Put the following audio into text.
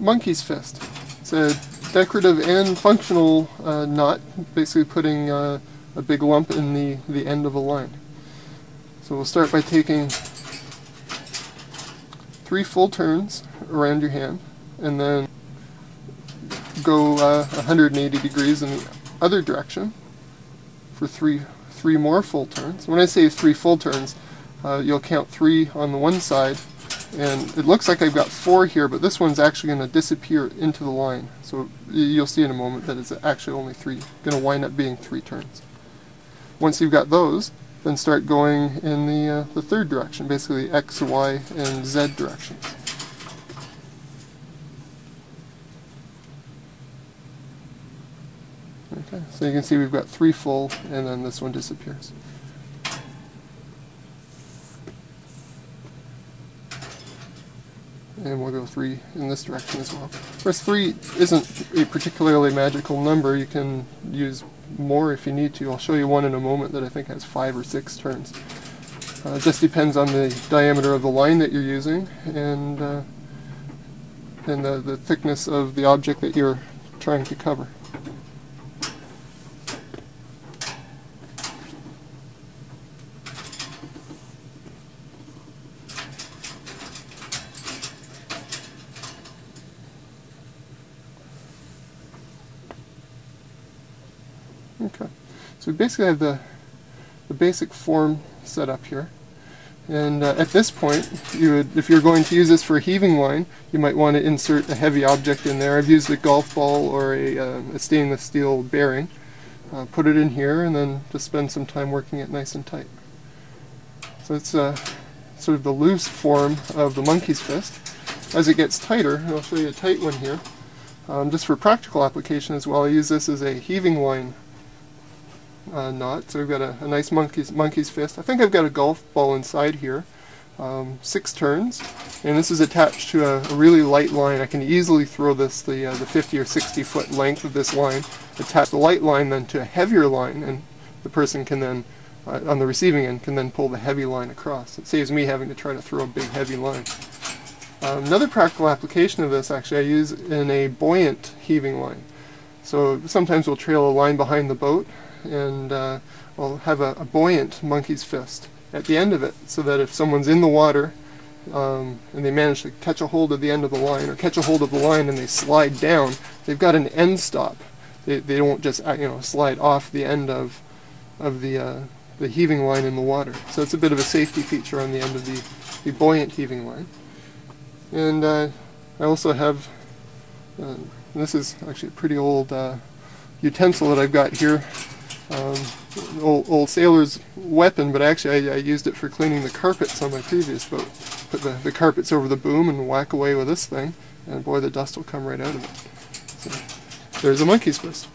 monkey's fist. It's a decorative and functional knot, basically putting a big lump in the end of a line. So we'll start by taking 3 full turns around your hand, and then go 180 degrees in the other direction for three more full turns. When I say 3 full turns, you'll count 3 on the one side, and it looks like I've got 4 here, but this one's actually going to disappear into the line. So you'll see in a moment that it's actually only 3, going to wind up being 3 turns. Once you've got those, then start going in the third direction, basically X, Y, and Z directions. Okay, so you can see we've got 3 full, and then this one disappears. And we'll go 3 in this direction as well. Of course, 3 isn't a particularly magical number. You can use more if you need to. I'll show you one in a moment that I think has 5 or 6 turns. It just depends on the diameter of the line that you're using and the thickness of the object that you're trying to cover. Okay, so we basically have the basic form set up here, and at this point, if you're going to use this for a heaving line, you might want to insert a heavy object in there. I've used a golf ball or a stainless steel bearing. Put it in here, and then just spend some time working it nice and tight. So it's sort of the loose form of the monkey's fist. As it gets tighter, and I'll show you a tight one here, just for practical application as well, I use this as a heaving line knot. So we've got a nice monkey's fist. I think I've got a golf ball inside here. 6 turns, and this is attached to a really light line. I can easily throw this the 50 or 60 foot length of this line, attach the light line then to a heavier line, and the person can then, on the receiving end, can then pull the heavy line across. It saves me having to try to throw a big heavy line. Another practical application of this, actually, I use in a buoyant heaving line. So sometimes we'll trail a line behind the boat, and I'll have a buoyant monkey's fist at the end of it, so that if someone's in the water and they manage to catch a hold of the end of the line, or catch a hold of the line and they slide down, they've got an end stop. They don't just slide off the end of the heaving line in the water. So it's a bit of a safety feature on the end of the buoyant heaving line. And I also have, this is actually a pretty old utensil that I've got here. Old sailor's weapon, but actually I used it for cleaning the carpets on my previous boat. Put the carpets over the boom and whack away with this thing, and boy, the dust will come right out of it. So there's a monkey's fist.